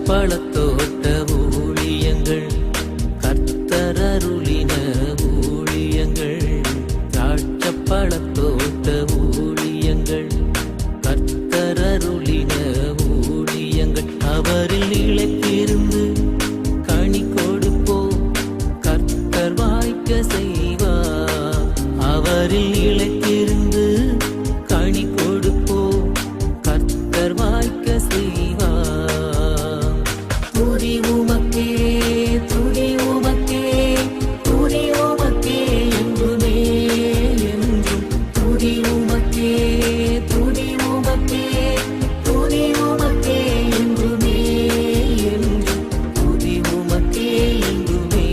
பழத்தோட்ட ஊழியங்கள், கர்த்தரருளின ஊழியங்கள். திராட்சை பழத்தோட்ட ஊழியங்கள், கர்த்தரருளின ஊழியங்கள். அவரில் இழைத்திருந்து கனி கொடுப்போம், கர்த்தர் வாய்க்க செய்வார். அவரில் இழைத்திருந்து கனி கொடுப்போம், கர்த்தர் வாய்க்க செய்வார். துதி உமக்கே, துதி உமக்கே, துதி உமக்கே என்றுமே என்றும். துதி உமக்கே, துதி உமக்கே, துதி உமக்கே என்றுமே என்றும். துதி உமக்கே என்றுமே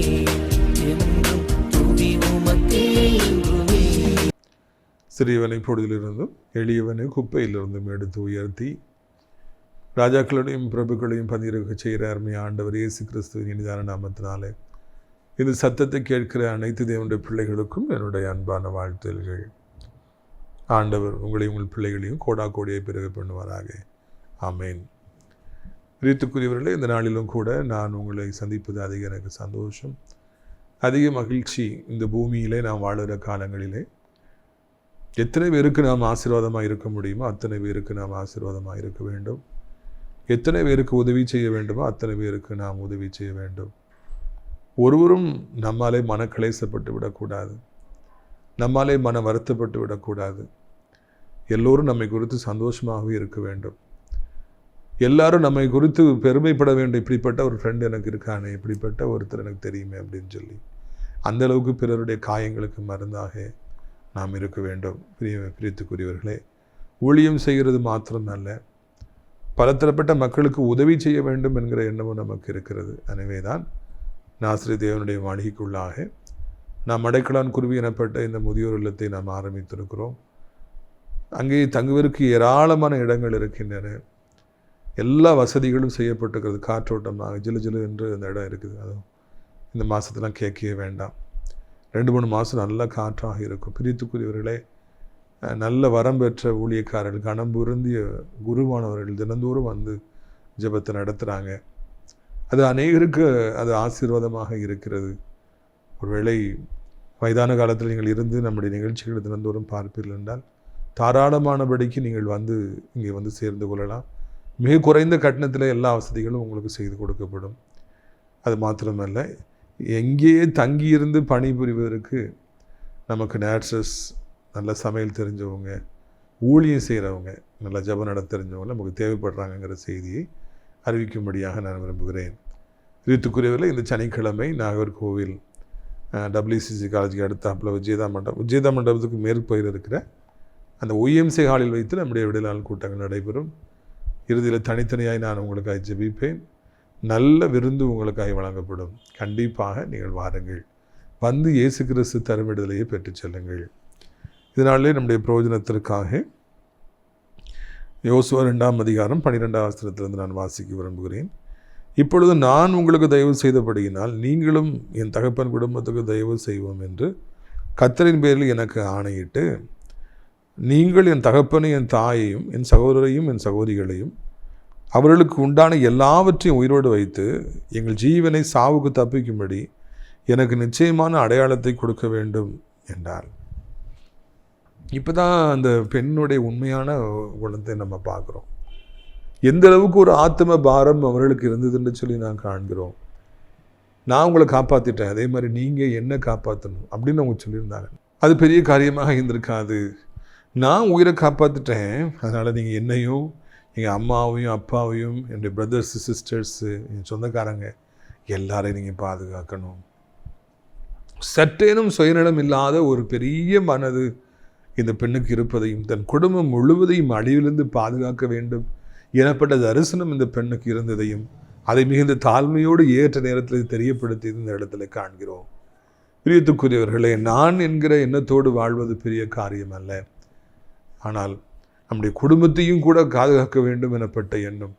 என்றும். துதி உமக்கே என்றுமே. சிறியவனை பொழுதிலிருந்தும் எளியவனை குப்பையிலிருந்தும் எடுத்து உயர்த்தி ராஜாக்களையும் பிரபுக்களையும் பதியிருக்க செய்கிற அருமையான ஆண்டவர் இயேசு கிறிஸ்துவின் இனிதான நாமத்தினாலே இந்த சத்தத்தை கேட்கிற அனைத்து தேவனுடைய பிள்ளைகளுக்கும் என்னுடைய அன்பான வாழ்த்துதல்கள். ஆண்டவர் உங்களையும் உங்கள் பிள்ளைகளையும் கோடா கோடியை பெருக பண்ணுவாராக. ஆமேன். ரீத்துக்குரியவர்களே, இந்த நாளிலும் கூட நான் உங்களை சந்திப்பது அதிக எனக்கு சந்தோஷம், அதிக மகிழ்ச்சி. இந்த பூமியிலே நாம் வாழுகிற காலங்களிலே எத்தனை பேருக்கு நாம் ஆசீர்வாதமாக இருக்க முடியுமோ அத்தனை பேருக்கு நாம் ஆசீர்வாதமாக இருக்க வேண்டும். எத்தனை பேருக்கு உதவி செய்ய வேண்டுமோ அத்தனை பேருக்கு நாம் உதவி செய்ய வேண்டும். ஒருவரும் நம்மாலே மனக்களேசப்பட்டு விடக்கூடாது, நம்மாலே மன வருத்தப்பட்டு விடக்கூடாது. எல்லோரும் நம்மை குறித்து சந்தோஷமாகவே இருக்க வேண்டும். எல்லாரும் நம்மை குறித்து பெருமைப்பட வேண்டும். இப்படிப்பட்ட ஒரு ஃப்ரெண்டு எனக்கு இருக்கானே, இப்படிப்பட்ட ஒருத்தர் எனக்கு தெரியுமே அப்படின்னு சொல்லி அந்த அளவுக்கு பிறருடைய காயங்களுக்கு மருந்தாக நாம் இருக்க வேண்டும். பிரியத்துக்குரியவர்களே, ஊழியம் செய்கிறது மாத்திரமல்ல, பலதரப்பட்ட மக்களுக்கு உதவி செய்ய வேண்டும் என்கிற எண்ணமும் நமக்கு இருக்கிறது. எனவே தான் நாசரேத் தேவனுடைய மாளிகைக்குள்ளாக நாம் அடைக்கலான் குருவி எனப்பட்ட இந்த முதியோர் இல்லத்தை நாம் ஆரம்பித்திருக்கிறோம். அங்கே தங்குவதற்கு ஏராளமான இடங்கள் இருக்கின்றன. எல்லா வசதிகளும் செய்யப்பட்டிருக்கிறது. காற்றோட்டமாக ஜிலு ஜிலு என்று அந்த இடம் இருக்குது. அதுவும் இந்த மாதத்தெல்லாம் கேட்கவே வேண்டாம். 2-3 மாதம் நல்ல காற்றாக இருக்கும். பிரித்துக்குரியவர்களே, நல்ல வரம் பெற்ற ஊழியக்காரர்கள், கணம் பொருந்திய குருவானவர்கள் தினந்தோறும் வந்து ஜெபத்தை நடத்துகிறாங்க. அது அநேகருக்கு அது ஆசீர்வாதமாக இருக்கிறது. ஒருவேளை வயதான காலத்தில் நீங்கள் இருந்து நம்முடைய நிகழ்ச்சிகளை தினந்தோறும் பார்ப்பீர்கள் என்றால் தாராளமானபடிக்கு நீங்கள் வந்து இங்கே வந்து சேர்ந்து கொள்ளலாம். மிக குறைந்த கட்டணத்தில் எல்லா வசதிகளும் உங்களுக்கு செய்து கொடுக்கப்படும். அது மாத்திரமல்ல, எங்கேயே தங்கியிருந்து பணிபுரிவதற்கு நமக்கு நேர்சஸ், நல்ல சமையல் தெரிஞ்சவங்க, ஊழியம் செய்கிறவங்க, நல்ல ஜெபம் நட தெரிஞ்சவங்க நமக்கு தேவைப்படுறாங்கங்கிற செய்தியை அறிவிக்கும்படியாக நான் விரும்புகிறேன். ரீத்துக்குரியவர்கள், இந்த சனிக்கிழமை நாகர்கோவில் WCC காலேஜுக்கு அடுத்தாப்பில் விஜயதா மண்டபத்துக்கு மேற்பகுதியில் இருக்கிற அந்த OMC ஹாலில் வைத்து நம்முடைய விடுதலால் கூட்டங்கள் நடைபெறும். இறுதியில் தனித்தனியாய் நான் உங்களுக்காக ஜெபிப்பேன். நல்ல விருந்து உங்களுக்காக வழங்கப்படும். கண்டிப்பாக நீங்கள் வாருங்கள், வந்து இயேசு கிறிஸ்து தரும் விடுதலையை பெற்றுச் செல்லுங்கள். இதனாலே நம்முடைய பிரயோஜனத்திற்காக யோசுவா 2ஆம் அதிகாரம் 12ஆம் வசனத்திலிருந்து நான் வாசிக்க விரும்புகிறேன். இப்பொழுது நான் உங்களுக்கு தயவு செய்தபடியினால் நீங்களும் என் தகப்பன் குடும்பத்துக்கு தயவு செய்வோம் என்று கர்த்தரின் பேரில் எனக்கு ஆணையிட்டு, நீங்கள் என் தகப்பனை, என் தாயையும், என் சகோதரையும், என் சகோதரிகளையும் அவர்களுக்கு உண்டான எல்லாவற்றையும் உயிரோடு வைத்து எங்கள் ஜீவனை சாவுக்கு தப்பிக்கும்படி எனக்கு நிச்சயமான அடையாளத்தை கொடுக்க வேண்டும் என்றார். இப்போ தான் அந்த பெண்ணுடைய உண்மையான குணத்தை நம்ம பார்க்குறோம். எந்த அளவுக்கு ஒரு ஆத்ம பாரம் அவர்களுக்கு இருந்ததுன்னு சொல்லி நான் காண்கிறோம். நான் உங்களை காப்பாற்றிட்டேன், அதே மாதிரி நீங்கள் என்ன காப்பாற்றணும் அப்படின்னு அவங்க சொல்லியிருந்தாங்க. அது பெரிய காரியமாக இருந்திருக்காது. நான் உயிரை காப்பாற்றிட்டேன், அதனால் நீங்கள் என்னையும், எங்கள் அம்மாவையும் அப்பாவையும், என்னுடைய பிரதர்ஸு சிஸ்டர்ஸு, என் சொந்தக்காரங்க எல்லாரையும் நீங்கள் பாதுகாக்கணும். சற்றேனும் சுயநலம் இல்லாத ஒரு பெரிய மனது இந்த பெண்ணுக்கு இருப்பதையும், தன் குடும்பம் முழுவதையும் அழிவிலிருந்து பாதுகாக்க வேண்டும் எனப்பட்ட தரிசனம் இந்த பெண்ணுக்கு இருந்ததையும், அதை மிகுந்த தாழ்மையோடு ஏற்ற நேரத்தில் தெரியப்படுத்தி இந்த இடத்துல காண்கிறோம். பிரியத்துக்குரியவர்களே, நான் என்கிற எண்ணத்தோடு வாழ்வது பெரிய காரியம் அல்ல. ஆனால் நம்முடைய குடும்பத்தையும் கூட பாதுகாக்க வேண்டும் எனப்பட்ட எண்ணம்,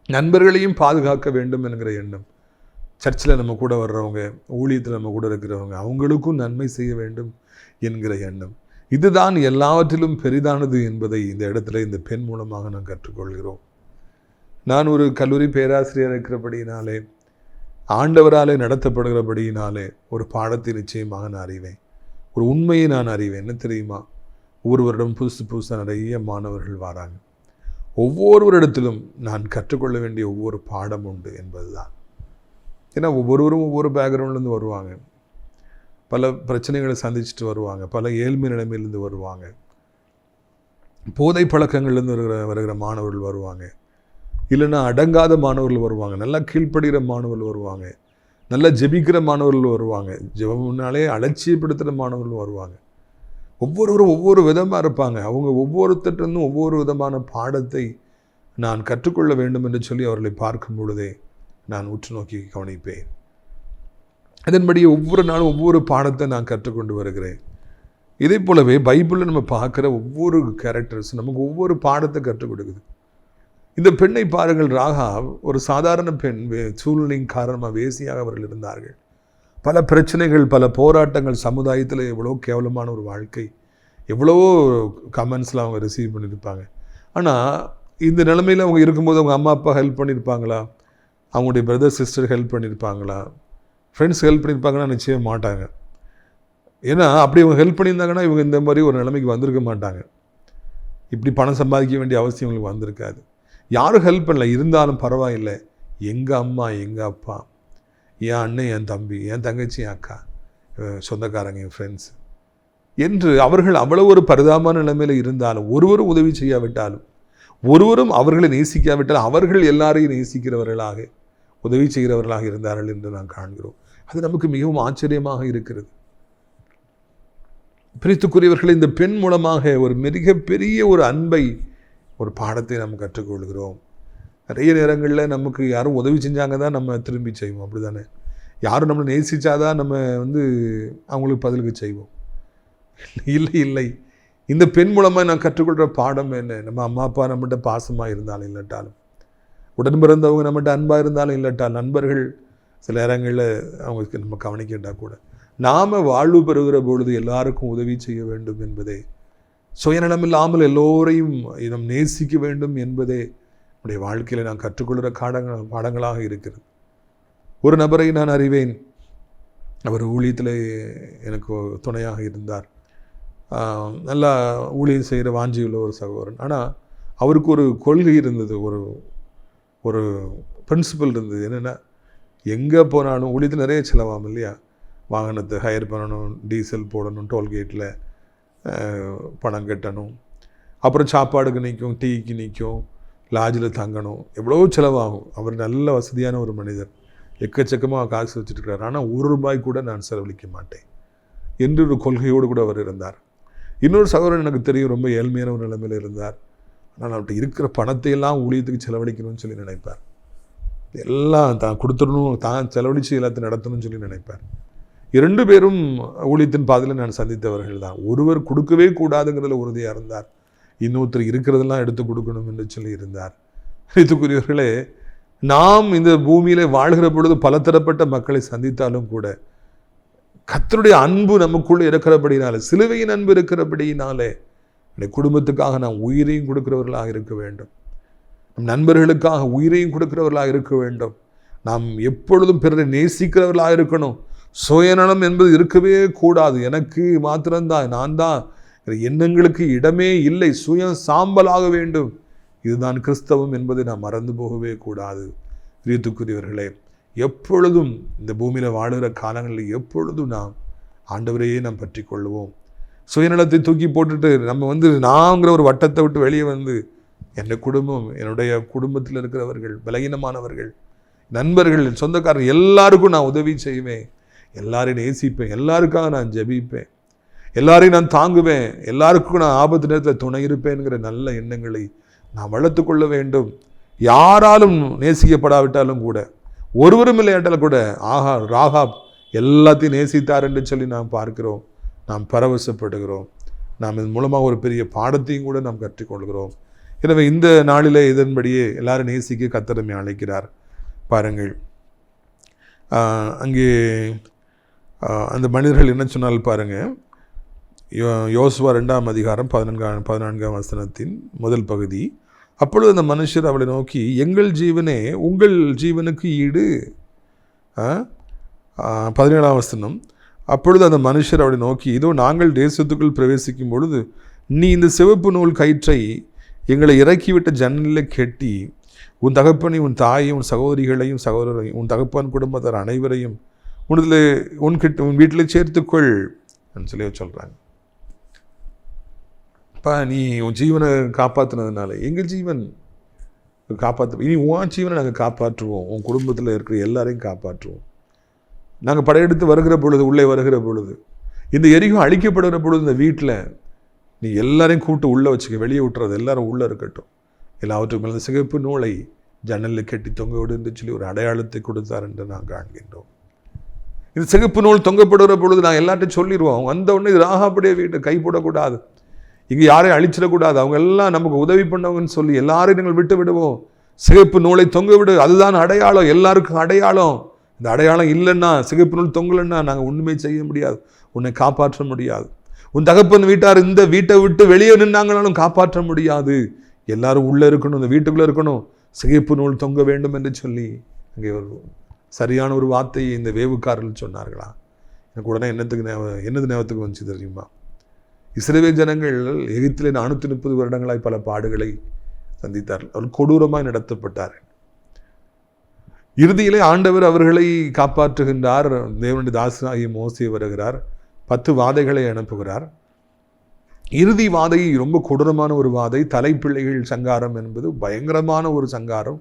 நண்பர்களையும் பாதுகாக்க வேண்டும் என்கிற எண்ணம், சர்ச்சில் நம்ம கூட வர்றவங்க, ஊழியத்தில் நம்ம கூட இருக்கிறவங்க, அவங்களுக்கும் நன்மை செய்ய வேண்டும் என்கிற எண்ணம், இதுதான் எல்லாவற்றிலும் பெரிதானது என்பதை இந்த இடத்துல இந்த பெண் மூலமாக நாம் கற்றுக்கொள்கிறோம். நான் ஒரு கல்லூரி பேராசிரியர் இருக்கிறபடியினாலே, ஆண்டவராலே நடத்தப்படுகிறபடியினாலே ஒரு பாடத்தை நிச்சயமாக நான் அறிவேன். ஒரு உண்மையை நான் அறிவேன். என்ன தெரியுமா? ஒவ்வொரு வருடம் புதுசு புதுசாக நிறைய மாணவர்கள் வராங்க. ஒவ்வொருவரிடத்திலும் நான் கற்றுக்கொள்ள வேண்டிய ஒவ்வொரு பாடம் உண்டு என்பது தான். ஏன்னா ஒவ்வொருவரும் ஒவ்வொரு பேக்ரவுண்ட்லேருந்து வருவாங்க. பல பிரச்சனைகளை சந்திச்சுட்டு வருவாங்க. பல ஏழ்மை நிலைமையிலேருந்து வருவாங்க. போதை பழக்கங்கள்லேருந்து வருகிற மாணவர்கள் வருவாங்க. இல்லைன்னா அடங்காத மாணவர்கள் வருவாங்க. நல்லா கீழ்ப்படுகிற மாணவர்கள் வருவாங்க. நல்லா ஜெபிக்கிற மாணவர்கள் வருவாங்க. ஜெபம்னாலே அலட்சியப்படுத்துகிற மாணவர்கள் வருவாங்க. ஒவ்வொருவரும் ஒவ்வொரு விதமாக இருப்பாங்க. அவங்க ஒவ்வொருத்தருந்தும் ஒவ்வொரு விதமான பாடத்தை நான் கற்றுக்கொள்ள வேண்டும் என்று சொல்லி அவர்களை பார்க்கும் பொழுதே நான் உற்று நோக்கி கவனிப்பேன். அதன்படி ஒவ்வொரு நாளும் ஒவ்வொரு பாடத்தை நான் கற்றுக்கொண்டு வருகிறேன். இதே போலவே பைபிளில் நம்ம பார்க்குற ஒவ்வொரு கேரக்டர்ஸ் நமக்கு ஒவ்வொரு பாடத்தை கற்றுக் கொடுக்குது. இந்த பெண்ணை பாருங்கள், ராகாப் ஒரு சாதாரண பெண். சூழ்நிலையின் காரணமாக வேசியாக அவர்கள் இருந்தார்கள். பல பிரச்சனைகள், பல போராட்டங்கள், சமுதாயத்தில் எவ்வளோ கேவலமான ஒரு வாழ்க்கை, எவ்வளவோ கமெண்ட்ஸ்லாம் அவங்க ரிசீவ் பண்ணியிருப்பாங்க. ஆனால் இந்த நிலைமையில் அவங்க இருக்கும்போது அவங்க அம்மா அப்பா ஹெல்ப் பண்ணியிருப்பாங்களா? அவங்களுடைய பிரதர் சிஸ்டர் ஹெல்ப் பண்ணியிருப்பாங்களா? ஃப்ரெண்ட்ஸ் ஹெல்ப் பண்ணியிருப்பாங்கன்னா நிச்சயம் மாட்டாங்க. ஏன்னா அப்படி இவங்க ஹெல்ப் பண்ணியிருந்தாங்கன்னா இவங்க இந்த மாதிரி ஒரு நிலைமைக்கு வந்திருக்க மாட்டாங்க. இப்படி பணம் சம்பாதிக்க வேண்டிய அவசியம் இவங்களுக்கு வந்திருக்காது. யாரும் ஹெல்ப் பண்ணல, இருந்தாலும் பரவாயில்லை, எங்கள் அம்மா, எங்கள் அப்பா, என் அண்ணன், என் தம்பி, என் தங்கச்சி, என் அக்கா, சொந்தக்காரங்க, என் ஃப்ரெண்ட்ஸ் என்று அவர்கள் அவ்வளோ ஒரு பரிதாபமான நிலைமையில் இருந்தாலும், ஒருவரும் உதவி செய்யாவிட்டாலும், ஒருவரும் அவர்களை நேசிக்காவிட்டாலும், அவர்கள் எல்லாரையும் நேசிக்கிறவர்களாக, உதவி செய்கிறவர்களாக இருந்தார்கள் என்று நாம் காண்கிறோம். அது நமக்கு மிகவும் ஆச்சரியமாக இருக்கிறது. பிரித்துக்குரியவர்கள், இந்த பெண் மூலமாக ஒரு மிகப்பெரிய ஒரு அன்பை, ஒரு பாடத்தை நம்ம கற்றுக்கொள்கிறோம். நிறைய நேரங்களில் நமக்கு யாரும் உதவி செஞ்சாங்க தான் நம்ம திரும்பி செய்வோம். அப்படி தானே? யாரும் நம்மளை நேசித்தாதான் நம்ம அவங்களுக்கு பதிலுக்கு செய்வோம். இல்லை, இந்த பெண் மூலமாக நான் கற்றுக்கொள்கிற பாடம் என்ன? நம்ம அம்மா அப்பா நம்மகிட்ட பாசமாக இருந்தாலும் இல்லாட்டாலும், உடன் பிறந்தவங்க நம்மகிட்ட அன்பாக இருந்தாலும் இல்லாட்டால், நண்பர்கள் சில நேரங்களில் அவங்களுக்கு நம்ம கவனிக்கின்றா கூட, நாம் வாழ்வு பெறுகிற பொழுது எல்லாருக்கும் உதவி செய்ய வேண்டும் என்பதே, சுயநலம் இல்லாமல் எல்லோரையும் நம் நேசிக்க வேண்டும் என்பதே நம்முடைய வாழ்க்கையில் நான் கற்றுக்கொள்கிற பாடங்களாக இருக்கிறது. ஒரு நபரை நான் அறிவேன். அவர் ஊழியத்தில் எனக்கு துணையாக இருந்தார். நல்லா ஊழியம் செய்கிற வாஞ்சியுள்ள ஒரு சகோதரன். ஆனால் அவருக்கு ஒரு கொள்கை இருந்தது, ஒரு பிரின்சிபல் இருந்தது. என்னென்னா, எங்கே போனாலும் ஊழியத்தில் நிறைய செலவாகும் இல்லையா? வாகனத்தை ஹையர் பண்ணணும், டீசல் போடணும், டோல்கேட்டில் பணம் கட்டணும், அப்புறம் சாப்பாடுக்கு நிற்கும், டீக்கு நிற்கும், லாட்ஜில் தங்கணும், எவ்வளோ செலவாகும். அவர் நல்ல வசதியான ஒரு மனிதர், எக்கச்சக்கமாக காசு வச்சுருக்கிறார். ஆனால் ₹1 கூட நான் செலவழிக்க மாட்டேன் என்று ஒரு கொள்கையோடு கூட அவர் இருந்தார். இன்னொரு சகோதரன் எனக்கு தெரியும், ரொம்ப ஏழ்மையான ஒரு நிலைமையில் இருந்தார். ஆனால் அவர்கிட்ட இருக்கிற பணத்தையெல்லாம் ஊழியத்துக்கு செலவழிக்கணும்னு சொல்லி நினைப்பார். எல்லாம் தான் கொடுத்துடணும், தான் செலவழித்து எல்லாத்தையும் நடத்தணும்னு சொல்லி நினைப்பார். 2 பேரும் ஊழியத்தின் பாதையில் நான் சந்தித்தவர்கள் தான். ஒருவர் கொடுக்கவே கூடாதுங்கிறதுல உறுதியாக இருந்தார், இன்னொருத்தர் இருக்கிறதெல்லாம் எடுத்து கொடுக்கணும் என்று சொல்லி இருந்தார். இதுக்குரியவர்களே, நாம் இந்த பூமியில் வாழ்கிற பொழுது பலதரப்பட்ட மக்களை சந்தித்தாலும் கூட கர்த்தருடைய அன்பு நமக்குள்ளே இருக்கிறபடினாலே, சிலுவையின் அன்பு இருக்கிறபடினாலே, என்னுடைய குடும்பத்துக்காக நாம் உயிரையும் கொடுக்கிறவர்களாக இருக்க வேண்டும். நம் நண்பர்களுக்காக உயிரையும் கொடுக்கிறவர்களாக இருக்க வேண்டும். நாம் எப்பொழுதும் பிறரை நேசிக்கிறவர்களாக இருக்கணும். சுயநலம் என்பது இருக்கவே கூடாது. எனக்கு மாத்திரம்தான், நான் தான், எண்ணங்களுக்கு இடமே இல்லை. சுயம் சாம்பலாக வேண்டும். இதுதான் கிறிஸ்தவம் என்பதை நாம் மறந்து போகவே கூடாது. பிரியத்துக்குரியவர்களே, எப்பொழுதும் இந்த பூமியில் வாழுகிற காலங்களில் எப்பொழுதும் நாம் ஆண்டவரையே நாம் பற்றி கொள்வோம். சுயநலத்தை தூக்கி போட்டுட்டு நம்ம நாங்கிற ஒரு வட்டத்தை விட்டு வெளியே என் குடும்பம், என்னுடைய குடும்பத்தில் இருக்கிறவர்கள், பலகீனமானவர்கள், நண்பர்கள், சொந்தக்காரர்கள் எல்லாருக்கும் நான் உதவி செய்வேன், எல்லாரையும் நேசிப்பேன், எல்லாருக்காக நான் ஜெபிப்பேன், எல்லாரையும் நான் தாங்குவேன், எல்லாருக்கும் நான் ஆபத்து நேரத்தில் துணை இருப்பேன்கிற நல்ல எண்ணங்களை நான் வளர்த்து கொள்ள வேண்டும். யாராலும் நேசிக்கப்படாவிட்டாலும் கூட, ஒருவரும் இல்லையாட்டாலும் கூட, ராகாப் எல்லாத்தையும் நேசித்தார் என்று சொல்லி நாம் பார்க்கிறோம். நாம் பரவசப்படுகிறோம். நாம் இதன் மூலமாக ஒரு பெரிய பாடத்தையும் கூட நாம் கற்றுக்கொள்கிறோம். எனவே இந்த நாளிலே இதன்படியே எல்லாரும் நேசிக்க கர்த்தர் நம்மை அழைக்கிறார். பாருங்கள், அங்கே அந்த மனிதர்கள் என்ன சொன்னால் பாருங்கள், யோசுவா 2ஆம் அதிகாரம் 14ஆம் வசனத்தின் முதல் பகுதி. அப்பொழுது அந்த மனுஷர் அவளை நோக்கி, எங்கள் ஜீவனே உங்கள் ஜீவனுக்கு ஈடு. 17ஆம் வசனம். அப்பொழுது அந்த மனுஷர் அவளை நோக்கி, இதோ நாங்கள் தேசத்துக்குள் பிரவேசிக்கும் பொழுது நீ இந்த சிவப்பு நூல் கயிற்றை எங்களை இறக்கிவிட்ட ஜன்னலில் கெட்டி உன் தகப்பனையும் உன் தாயையும் உன் சகோதரிகளையும் சகோதரரையும் உன் தகப்பன் குடும்பத்தார் அனைவரையும் உன் வீட்டில் சேர்த்துக்கொள் சொல்லி சொல்கிறாங்க. அப்பா, நீ உன் ஜீவனை காப்பாற்றினதுனால எங்கள் ஜீவன் இனி உன் ஜீவனை நாங்கள் காப்பாற்றுவோம், உன் குடும்பத்தில் இருக்கிற எல்லாரையும் காப்பாற்றுவோம். நாங்கள் படையெடுத்து வருகிற பொழுது, உள்ளே வருகிற பொழுது, இந்த எரிகோ அழிக்கப்படுகிற பொழுது இந்த வீட்டில் நீ எல்லாரையும் கூட்டு உள்ளே வச்சுக்க, வெளியே விட்டுறது, எல்லாரும் உள்ளே இருக்கட்டும். எல்லாவற்றுக்கும் மேலே சிகப்பு நூலை ஜன்னலில் கட்டி தொங்க விடுன்னு சொல்லி ஒரு அடையாளத்தை கொடுத்தார் என்று நாங்கள் காண்கின்றோம். இந்த சிகப்பு நூல் தொங்கப்படுகிற பொழுது நான் எல்லார்ட்டையும் சொல்லிடுவோம், வந்த உடனே இது ராகாபுடைய வீட்டை கைப்படக்கூடாது, இங்கே யாரையும் அழிச்சிடக்கூடாது, அவங்க எல்லாம் நமக்கு உதவி பண்ணவங்கன்னு சொல்லி எல்லாரையும் நீங்கள் விட்டு விடுவோம். சிகப்பு நூலை தொங்க விடு, அதுதான் அடையாளம், எல்லாருக்கும் அடையாளம். இந்த அடையாளம் இல்லைன்னா, சிகப்பு நூல் தொங்கலைன்னா நாங்கள் ஒன்றுமே செய்ய முடியாது, உன்னை காப்பாற்ற முடியாது. உன் தகப்பன் வீட்டார் இந்த வீட்டை விட்டு வெளியே நின்னாங்கனாலும் காப்பாற்ற முடியாது. எல்லாரும் உள்ளே இருக்கணும், இந்த வீட்டுக்குள்ளே இருக்கணும், சிகப்பு நூல் தொங்க வேண்டும் என்று சொல்லி அங்கே ஒரு சரியான ஒரு வார்த்தையை இந்த வேவுக்காரர்கள் சொன்னார்களா? எனக்கு உடனே என்னது ஞாபகத்துக்கு வந்துச்சு தெரியுமா? இஸ்ரவேல் ஜனங்கள் எகிப்திலே 430 வருடங்களாய் பல பாடுகளை சந்தித்தார்கள். அவர்கள் கொடூரமாய் நடத்தப்பட்டார்கள். இறுதியிலே ஆண்டவர் அவர்களை காப்பாற்றுகின்றார். தேவனுடைய தாசனாகிய மோசே வருகிறார், 10 வாதைகளை அனுப்புகிறார். இறுதி வாதை ரொம்ப கொடூரமான ஒரு வாதை. தலைப்பிள்ளைகள் சங்காரம் என்பது பயங்கரமான ஒரு சங்காரம்.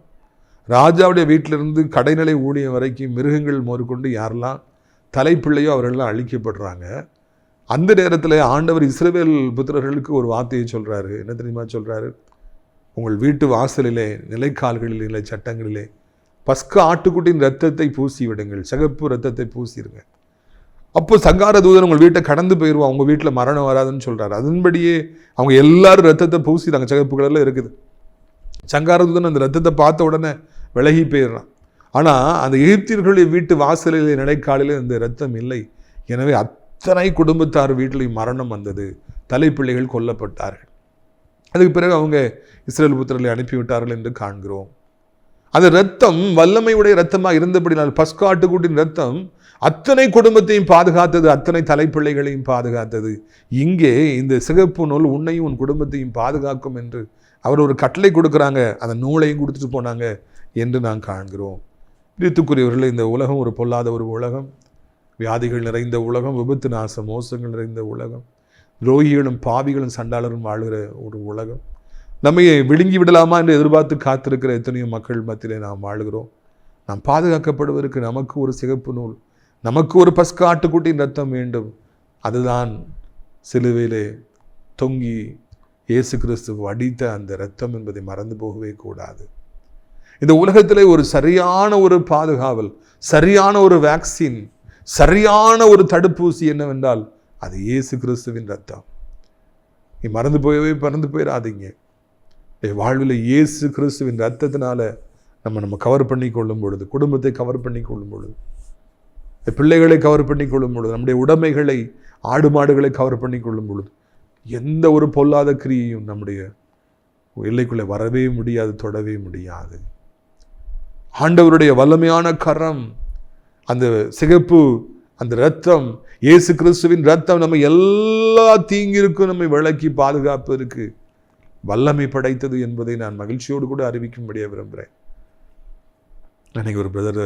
ராஜாவுடைய வீட்டிலிருந்து கடைநிலை ஊழியம் வரைக்கும் மிருகங்கள் மோர்கொண்டு யாரெல்லாம் தலைப்பிள்ளையோ அவர்களெல்லாம் அழிக்கப்படுறாங்க. அந்த நேரத்தில் ஆண்டவர் இஸ்ரவேல் புத்திரர்களுக்கு ஒரு வார்த்தையை சொல்கிறாரு. என்ன தெரியுமா சொல்கிறாரு? உங்கள் வீட்டு வாசலிலே, நிலைக்கால்களிலே, நிலை சட்டங்களிலே பஸ்கா ஆட்டுக்குட்டியின் ரத்தத்தை பூசி விடுங்கள், சிகப்பு ரத்தத்தை பூசிடுங்க. அப்போ சங்கார தூதன் உங்கள் வீட்டை கடந்து போயிடுவான், உங்கள் வீட்டில் மரணம் வராதுன்னு சொல்கிறார். அதன்படியே அவங்க எல்லாரும் ரத்தத்தை பூசிட்டாங்க, சிகப்பு கலரில் இருக்குது. சங்கார தூதன் அந்த ரத்தத்தை பார்த்த உடனே விலகி போயிடுறான். ஆனால் அந்த எகிப்தியர்களுடைய வீட்டு வாசலிலே, நிலைக்காலிலே அந்த ரத்தம் இல்லை. எனவே அத்தனை குடும்பத்தார் வீட்டிலையும் மரணம் வந்தது, தலைப்பிள்ளைகள் கொல்லப்பட்டார்கள். அதுக்கு பிறகு அவங்க இஸ்ரவேல் புத்திரர்களை அனுப்பிவிட்டார்கள் என்று காண்கிறோம். அந்த ரத்தம் வல்லமையுடைய ரத்தமாக இருந்தபடினால், பஸ்கா ஆட்டுக்குட்டியின் ரத்தம் அத்தனை குடும்பத்தையும் பாதுகாத்தது, அத்தனை தலைப்பிள்ளைகளையும் பாதுகாத்தது. இங்கே இந்த சிகப்பு நூல் உன்னையும் உன் குடும்பத்தையும் பாதுகாக்கும் என்று அவர் ஒரு கட்டளை கொடுக்குறாங்க. அந்த நூலையும் கொடுத்துட்டு போனாங்க என்று நான் காண்கிறோம். பிரித்துக்குரியவர்களே, இந்த உலகம் ஒரு பொல்லாத ஒரு உலகம், வியாதிகள் நிறைந்த உலகம், விபத்து நாசம் மோசங்கள் நிறைந்த உலகம், துரோகிகளும் பாவிகளும் சண்டாளரும் வாழ்கிற ஒரு உலகம். நம்மை விழுங்கி விடலாமா என்று எதிர்பார்த்து காத்திருக்கிற எத்தனையோ மக்கள் மத்தியிலே நாம் வாழ்கிறோம். நாம் பாதுகாக்கப்படுவதற்கு நமக்கு ஒரு சிகப்பு நூல், நமக்கு ஒரு பஸ்கா ஆட்டுக்குட்டியின் ரத்தம் வேண்டும். அதுதான் சிலுவையிலே தொங்கி இயேசு கிறிஸ்து அடித்த அந்த ரத்தம் என்பதை மறந்து போகவே கூடாது. இந்த உலகத்திலே ஒரு சரியான ஒரு பாதுகாவல், சரியான ஒரு வேக்சின், சரியான ஒரு தடுப்பூசி என்னவென்றால் அது இயேசு கிறிஸ்துவின் ரத்தம். நீ மறந்து போயிடாதீங்க. வாழ்வில் இயேசு கிறிஸ்துவின் ரத்தத்தினால நம்ம கவர் பண்ணி கொள்ளும் பொழுது, குடும்பத்தை கவர் பண்ணி கொள்ளும் பொழுது, பிள்ளைகளை கவர் பண்ணி கொள்ளும் பொழுது, நம்முடைய உடைமைகளை, ஆடு மாடுகளை கவர் பண்ணி கொள்ளும் பொழுது, எந்த ஒரு பொல்லாத கிரியையும் நம்முடைய எல்லைக்குள்ளே வரவே முடியாது, தொடவே முடியாது. ஆண்டவருடைய வல்லமையான கரம், அந்த சிகப்பு, அந்த ரத்தம், இயேசு கிறிஸ்துவின் ரத்தம் நம்ம எல்லா தீங்கிற்கும் நம்மை விலக்கி பாதுகாப்பதற்கு வல்லமை படைத்தது என்பதை நான் மகிழ்ச்சியோடு கூட அறிவிக்கும்படியாக விரும்புகிறேன். அன்றைக்கி ஒரு பிரதர்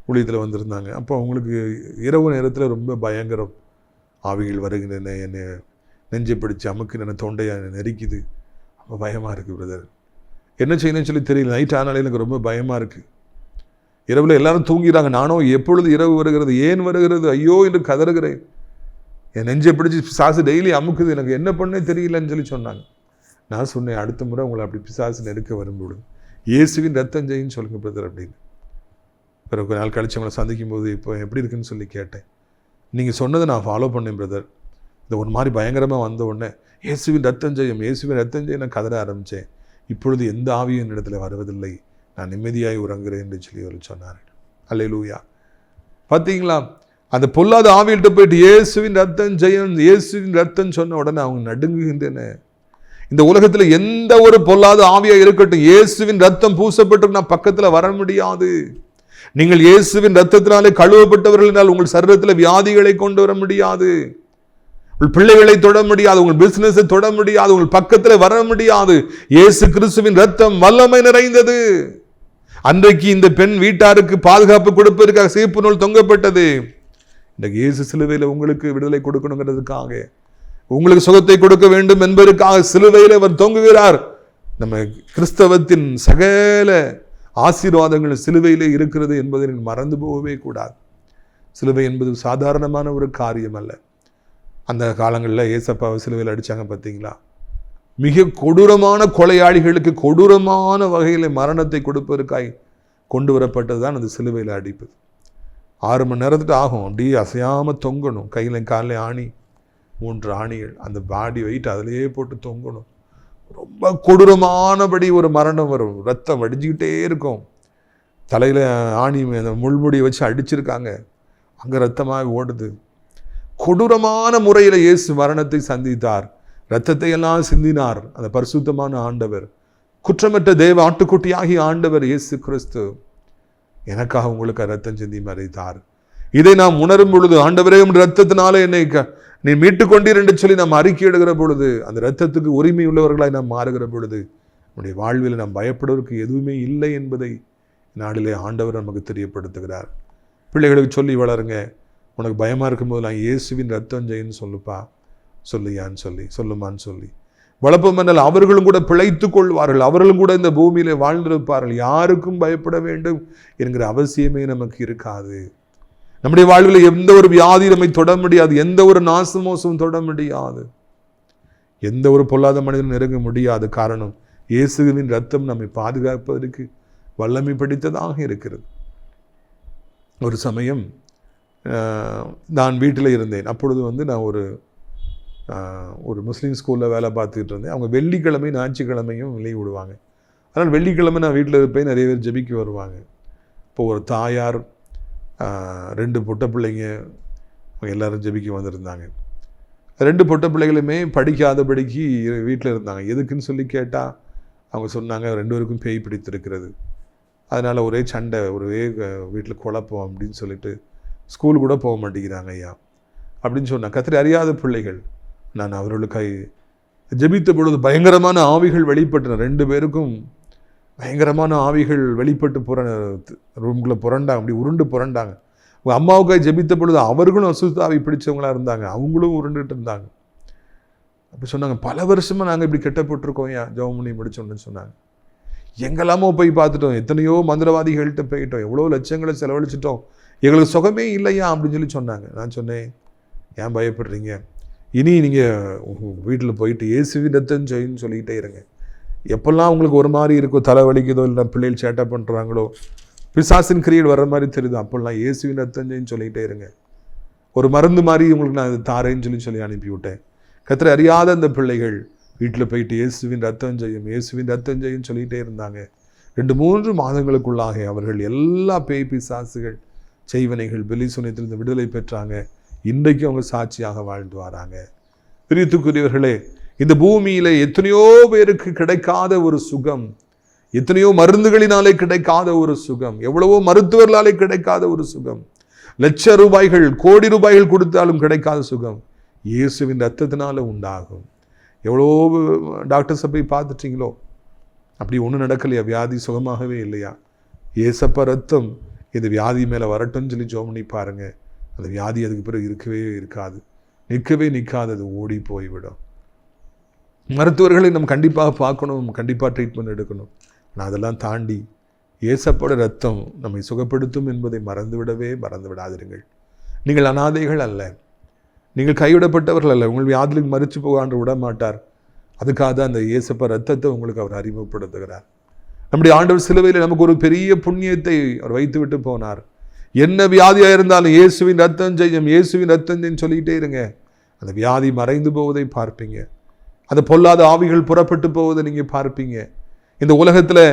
ஊழியத்தில் வந்திருந்தாங்க. அப்போ அவங்களுக்கு இரவு நேரத்தில் ரொம்ப பயங்கரம், ஆவிகள் வருகின்றன, என்னை நெஞ்சை பிடிச்சி அமுக்கு, என்னை தொண்டையை நெரிக்குது, ரொம்ப பயமாக இருக்குது பிரதர், என்ன செய்யணும்னு சொல்லி தெரியல, நைட் ஆனாலே எனக்கு ரொம்ப பயமாக இருக்குது. இரவில் எல்லாரும் தூங்கிறாங்க, நானும் எப்பொழுது இரவு வருகிறது, ஏன் வருகிறது, ஐயோ என்று கதறுகிறேன், என் நெஞ்சை பிடிச்சி பிசாசு டெய்லி அமுக்குது, எனக்கு என்ன பண்ணே தெரியலன்னு சொல்லி சொன்னாங்க. நான் சொன்னேன், அடுத்த முறை உங்களை அப்படி பிசாசு நெருக்க வரும்பொழுது இயேசுவின் ரத்தம் செய்யின்னு சொல்லுங்க பிரதர் அப்படின்னு. பிறகு கொஞ்ச நாள் கழிச்சு அவங்களை சந்திக்கும் போது இப்போ எப்படி இருக்குன்னு சொல்லி கேட்டேன். நீங்கள் சொன்னதை நான் ஃபாலோ பண்ணேன் பிரதர். இந்த ஒரு மாதிரி பயங்கரமாக வந்த உடனே இயேசுவின் ரத்தம் செய்யும், இயேசுவின் ரத்தம் செய்ய நான் கதற ஆரம்பித்தேன். இப்பொழுது எந்த ஆவியும் என்னிடத்தில் வருவதில்லை, நான் நிம்மதியாய் உறங்குறேன் என்று சொல்லி அவர் சொன்னார். அல்லேலூயா. பார்த்தீங்களா, அந்த பொல்லாத ஆவியிட்ட போயிட்டு இயேசுவின் ரத்தம் ஜெயம், இயேசுவின் ரத்தம் சொன்ன உடனே அவங்க நடுங்குகின்றன. இந்த உலகத்துல எந்த ஒரு பொல்லாத ஆவியா இருக்கட்டும், இயேசுவின் ரத்தம் பூசப்பட்டு நான் பக்கத்துல வர முடியாது. நீங்கள் இயேசுவின் ரத்தத்தினாலே கழுவப்பட்டவர்கள் என்றால் உங்கள் சரீரத்தில் வியாதிகளை கொண்டு வர முடியாது, உங்கள் பிள்ளைகளை தொட முடியாது, உங்கள் பிசினஸை தொட முடியாது, உங்கள் பக்கத்தில் வர முடியாது. இயேசு கிறிஸ்துவின் ரத்தம் வல்லமை நிறைந்தது. அன்றைக்கு இந்த பெண் வீட்டாருக்கு பாதுகாப்பு கொடுப்பதற்காக சிவப்பு நூல் தொங்கப்பட்டது. இன்றைக்கு இயேசு சிலுவையில் உங்களுக்கு விடுதலை கொடுக்கணுங்கிறதுக்காக, உங்களுக்கு சுகத்தை கொடுக்க வேண்டும் என்பதற்காக சிலுவையில் அவர் தொங்குகிறார். நம்ம கிறிஸ்தவத்தின் சகல ஆசீர்வாதங்கள் சிலுவையிலே இருக்கிறது என்பதை மறந்து போகவே கூடாது. சிலுவை என்பது சாதாரணமான ஒரு காரியம் அல்ல. அந்த காலங்களில் ஏசப்பாவை சிலுவையில் அடித்தாங்க பார்த்தீங்களா? மிக கொடூரமான கொலையாளிகளுக்கு கொடூரமான வகையில் மரணத்தை கொடுப்பதற்காய் கொண்டு வரப்பட்டது தான் அந்த சிலுவையில் அடிப்பது. 6 மணி நேரத்துக்கு ஆகும், அப்படியே அசையாமல் தொங்கணும். கையில் காலில் ஆணி, 3 ஆணிகள், அந்த பாடி வெயிட் அதிலேயே போட்டு தொங்கணும். ரொம்ப கொடூரமானபடி ஒரு மரணம் வரும். ரத்தம் வடிஞ்சிக்கிட்டே இருக்கும். தலையில் ஆணி முள்முடியை வச்சு அடிச்சிருக்காங்க, அங்கே ரத்தமாக ஓடுது. கொடூரமான முறையில் இயேசு மரணத்தை சந்தித்தார். இரத்தத்தை எல்லாம் சிந்தினார் அந்த பரிசுத்தமான ஆண்டவர், குற்றமற்ற தேவ ஆட்டுக்குட்டியாகி ஆண்டவர் இயேசு கிறிஸ்து எனக்காக உங்களுக்கு ரத்தம் சிந்தி மறைத்தார். இதை நாம் உணரும் பொழுது, ஆண்டவரே உம் ரத்தத்தினால என்னை நீ மீட்டுக் கொண்டீர் என்று சொல்லி நாம் அறிக்கையிடுகிற பொழுது, அந்த இரத்தத்துக்கு உரிமை உள்ளவர்களாய் நாம் மாறுகிற பொழுது, நம்முடைய வாழ்வில் நாம் பயப்படுவதற்கு எதுவுமே இல்லை என்பதை நாளிலே ஆண்டவர் நமக்கு தெரியப்படுத்துகிறார். பிள்ளைகளுக்கு சொல்லி வளருங்க. உனக்கு பயமாக இருக்கும்போது நான் இயேசுவின் ரத்தம் ஜெயின்னு சொல்லுப்பா, சொல்லியான்னு சொல்லி சொல்லுமான்னு சொல்லி வளர்ப்போம். என்றால் அவர்களும் கூட பிழைத்து கொள்வார்கள், அவர்களும் கூட இந்த பூமியிலே வாழ்ந்திருப்பார்கள். யாருக்கும் பயப்பட வேண்டும் என்கிற அவசியமே நமக்கு இருக்காது. நம்முடைய வாழ்வில் எந்த ஒரு வியாதி நம்மை தொட முடியாது, எந்த ஒரு நாசமோசமும் தொட முடியாது, எந்த ஒரு பொல்லாத மனிதனும் நெருங்க முடியாது. காரணம், இயேசுவின் ரத்தம் நம்மை பாதுகாப்பதற்கு வல்லமை படைத்ததாக இருக்கிறது. ஒரு சமயம் நான் வீட்டில் இருந்தேன். அப்பொழுது நான் ஒரு முஸ்லீம் ஸ்கூலில் வேலை பார்த்துக்கிட்டு இருந்தேன். அவங்க வெள்ளிக்கிழமை ஞாயிற்றுக்கிழமையும் லீவ் விடுவாங்க. அதனால் வெள்ளிக்கிழமை நான் வீட்டில் இருப்பேன். நிறைய பேர் ஜெபிக்க வருவாங்க. இப்போ ஒரு தாயார், 2 பொட்ட பிள்ளைங்க, அவங்க எல்லோரும் ஜெபிக்க வந்திருந்தாங்க. 2 பொட்ட பிள்ளைகளுமே படிக்காதபடிக்கு வீட்டில் இருந்தாங்க. எதுக்குன்னு சொல்லி கேட்டால் அவங்க சொன்னாங்க, 2 பேருக்கும் பேய் பிடித்திருக்கிறது, அதனால் ஒரே சண்டை, ஒரே வீட்டில் குழப்பம் அப்படின்னு சொல்லிட்டு ஸ்கூல் கூட போக மாட்டேங்கிறாங்க ஐயா அப்படின்னு சொன்னாங்க. கர்த்தரை அறியாத பிள்ளைகள். நான் அவர்களுக்காய் ஜெபித்த பொழுது பயங்கரமான ஆவிகள் வெளிப்பட்டன. 2 பேருக்கும் பயங்கரமான ஆவிகள் வெளிப்பட்டு ரூம்குள்ளே புரண்டாங்க, அப்படி உருண்டு புரண்டாங்க. அவங்க அம்மாவுக்காய் ஜெபித்த பொழுது அவர்களும் அசுத்தாவி பிடிச்சவங்களா இருந்தாங்க, அவங்களும் உருண்டுட்டு இருந்தாங்க. அப்படி சொன்னாங்க, பல வருஷமாக நாங்கள் இப்படி கெட்டப்பட்டிருக்கோம் ஏன் ஜெபம் பண்ணி முடிச்சோன்னு சொன்னாங்க. எங்கெல்லாமோ போய் பார்த்துட்டோம், எத்தனையோ மந்திரவாதிகள்கிட்ட போயிட்டோம், எவ்வளோ லட்சங்களை செலவழிச்சிட்டோம், எங்களுக்கு சுகமே இல்லையா அப்படின்னு சொல்லி சொன்னாங்க. நான் சொன்னேன், ஏன் பயப்படுறீங்க? இனி நீங்கள் வீட்டில் போயிட்டு இயேசுவின் ரத்தம் ஜெயின்னு சொல்லிக்கிட்டே இருங்க. எப்பெல்லாம் உங்களுக்கு ஒரு மாதிரி இருக்கோ, தலை வலிக்குதோ, இல்லை பிள்ளைகள் சேட்டை பண்ணுறாங்களோ, பிசாசின் கிரியேட் வர்ற மாதிரி தெரியுது, அப்போல்லாம் இயேசுவின் ரத்தம் ஜெயின்னு சொல்லிக்கிட்டே இருங்க. ஒரு மருந்து மாதிரி உங்களுக்கு நான் தாரேன்னு சொல்லி அனுப்பிவிட்டேன். கர்த்தரை அறியாத அந்த பிள்ளைகள் வீட்டில் போயிட்டு இயேசுவின் ரத்தம் ஜெயம், இயேசுவின் ரத்தம் ஜெயின்னு சொல்லிகிட்டே இருந்தாங்க. 2-3 மாதங்களுக்குள்ளாக அவர்கள் எல்லா பேய் பிசாசுகள் செய்வனைகள் பெலிசூனியத்திலிருந்து விடுதலை பெற்றாங்க. இன்றைக்கு அவங்க சாட்சியாக வாழ்ந்து வராங்க. பிரியத்துக்குரியவர்களே, இந்த பூமியில எத்தனையோ பேருக்கு கிடைக்காத ஒரு சுகம், எத்தனையோ மருந்துகளினாலே கிடைக்காத ஒரு சுகம், எவ்வளவோ மருத்துவர்களாலே கிடைக்காத ஒரு சுகம், லட்ச ரூபாய்கள், கோடி ரூபாய்கள் கொடுத்தாலும் கிடைக்காத சுகம் இயேசுவின் ரத்தத்தினால உண்டாகும். எவ்வளோ டாக்டர்ஸை போய் பார்த்துட்டீங்களோ, அப்படி ஒன்றும் நடக்கலையா? வியாதி சுகமாகவே இல்லையா? ஏசப்பா ரத்தம் இந்த வியாதி மேலே வரட்டும்னு சொல்லி ஜெபம் பண்ணி பாருங்க. அந்த வியாதி அதுக்கு பிறகு இருக்கவே இருக்காது, நிற்கவே நிற்காது, அது ஓடி போய்விடும். மருத்துவர்களை நம்ம கண்டிப்பாக பார்க்கணும், கண்டிப்பாக ட்ரீட்மெண்ட் எடுக்கணும். ஆனால் அதெல்லாம் தாண்டி ஏசப்போட ரத்தம் நம்மை சுகப்படுத்தும் என்பதை மறந்து விடாதிருங்கள். நீங்கள் அனாதைகள் அல்ல, நீங்கள் கைவிடப்பட்டவர்கள் அல்ல. உங்கள் வியாதிகளுக்கு மறித்து போகான்று விட மாட்டார். அதுக்காக தான் அந்த ஏசப்பா ரத்தத்தை உங்களுக்கு அவர் அறிமுகப்படுத்துகிறார். நம்முடைய ஆண்டவர் சிலுவையில் நமக்கு ஒரு பெரிய புண்ணியத்தை அவர் வைத்து விட்டு போனார். என்ன வியாதியாக இருந்தாலும் இயேசுவின் ரத்தம் ஜெயம், இயேசுவின் ரத்தம் ஜெயம் சொல்லிக்கிட்டே இருங்க. அந்த வியாதி மறைந்து போவதை பார்ப்பீங்க, அந்த பொல்லாத ஆவிகள் புறப்பட்டு போவதை நீங்கள் பார்ப்பீங்க. இந்த உலகத்தில்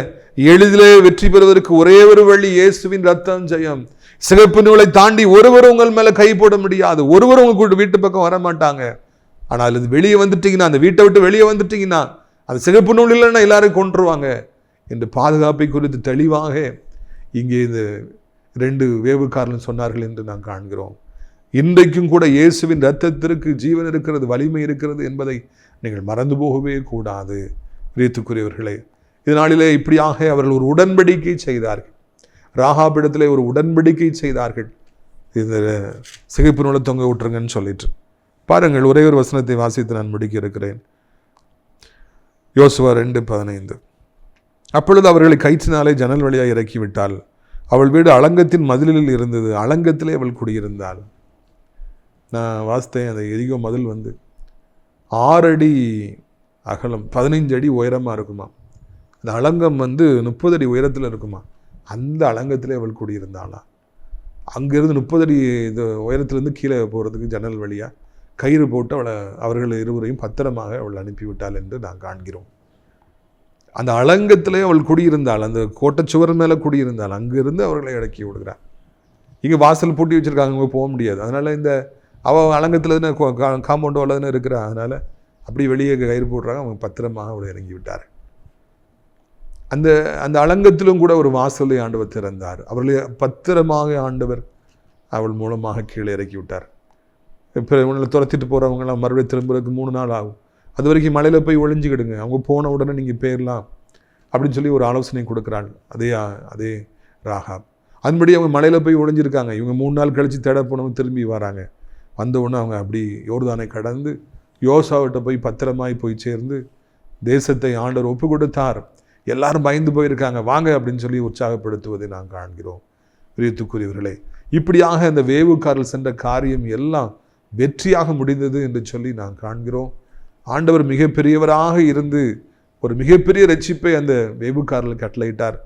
எளிதிலே வெற்றி பெறுவதற்கு ஒரே ஒரு வழி இயேசுவின் ரத்தம் ஜெயம். சிகப்பு நூலை தாண்டி ஒருவரும் உங்கள் மேலே கை போட முடியாது, ஒருவரும் உங்க வீட்டு பக்கம் வர மாட்டாங்க. ஆனால் அது வெளியே வந்துட்டீங்கன்னா, அந்த வீட்டை விட்டு வெளியே வந்துட்டீங்கன்னா அது சிகப்பு நூல் இல்லைன்னா எல்லாரையும் கொன்றுவாங்க என்று பாதுகாப்பை குறித்து தெளிவாக இங்கே இந்த 2 வேவுக்காரர்கள் சொன்னார்கள் என்று நாம் காண்கிறோம். இன்றைக்கும் கூட இயேசுவின் இரத்தத்திற்கு ஜீவன் இருக்கிறது, வலிமை இருக்கிறது என்பதை நீங்கள் மறந்து போகவே கூடாது. பிரியத்துக்குரியவர்களே, இதனாலே இப்படியாக அவர்கள் ஒரு உடன்படிக்கை செய்தார்கள். ராகாபிடத்திலே ஒரு உடன்படிக்கை செய்தார்கள். இந்த சிகப்பு நூலை தொங்க விட்டுருங்கன்னு சொல்லிட்டு பாருங்கள். ஒரே ஒரு வசனத்தை வாசித்து நான் முடிக்க இருக்கிறேன். யோசுவா 2:15. அப்பொழுது அவர்களை கயிற்றினாலே ஜன்னல் வழியாக இறக்கிவிட்டாள். அவள் வீடு அலங்கத்தின் மதிலில் இருந்தது, அலங்கத்திலே அவள் குடியிருந்தாள். நான் வாசித்தேன், அந்த எரிகோ மதில் 6 அடி அகலம், 15 அடி உயரமாக இருக்குமா. அந்த அலங்கம் 30 அடி உயரத்தில் இருக்குமா. அந்த அலங்கத்திலே அவள் குடியிருந்தாளா. அங்கேருந்து 30 அடி இது உயரத்துலேருந்து கீழே போகிறதுக்கு ஜன்னல் வழியாக கயிறு போட்டு அவர்கள் இருவரையும் பத்திரமாக அவள் அனுப்பிவிட்டாள் என்று நான் காண்கிறோம். அந்த அலங்கத்திலே அவள் குடியிருந்தாள், அந்த கோட்டைச்சுவர் மேலே குடியிருந்தாள். அங்கிருந்து அவர்களை இறக்கி விடுகிறாள். இங்கே வாசல் பூட்டி வச்சுருக்காங்க, அங்கே போக முடியாது. அதனால் இந்த அவள் அலங்கத்தில் தானே காம்பவுண்ட் தானே இருக்கிறா. அதனால் அப்படி வெளியே கயிறு போடுறாங்க. அவங்க பத்திரமாக அவளை இறங்கி விட்டார். அந்த அந்த அலங்கத்திலும் கூட ஒரு வாசலை ஆண்டவர் திறந்தார். அவர்களை பத்திரமாக ஆண்டவர் அவள் மூலமாக கீழே இறக்கி விட்டார். இப்போ உங்களை துரத்திட்டு போகிறவங்களாம் மறுபடியும் திரும்புறதுக்கு 3 நாள் ஆகும். அது வரைக்கும் மலையில் போய் ஒளிஞ்சிக்கிடுங்க, அவங்க போன உடனே நீங்கள் போயிடலாம் அப்படின்னு சொல்லி ஒரு ஆலோசனை கொடுக்குறாள் அதே ராகாப். அதுபடி அவங்க மலையில் போய் ஒளிஞ்சிருக்காங்க. இவங்க 3 நாள் கழித்து தேட போனவங்க திரும்பி வராங்க. வந்த உடனே அவங்க அப்படி யோர்தானை கடந்து யோசாவிட்ட போய் பத்திரமாய் போய் சேர்ந்து தேசத்தை ஆண்டவர் ஒப்பு கொடுத்தார். எல்லாரும் பயந்து போயிருக்காங்க, வாங்க அப்படின்னு சொல்லி உற்சாகப்படுத்துவதை நாம் காண்கிறோம். பிரியத்துக்குரியவர்களே, இப்படியாக இந்த வேவுக்காரர்கள் சென்ற காரியம் எல்லாம் வெற்றியாக முடிந்தது என்று சொல்லி நாம் காண்கிறோம். ஆண்டவர் மிகப்பெரியவராக இருந்து ஒரு மிகப்பெரிய ரட்சிப்பை அந்த வேவுக்காரர்கள் கட்டளையிட்டார்.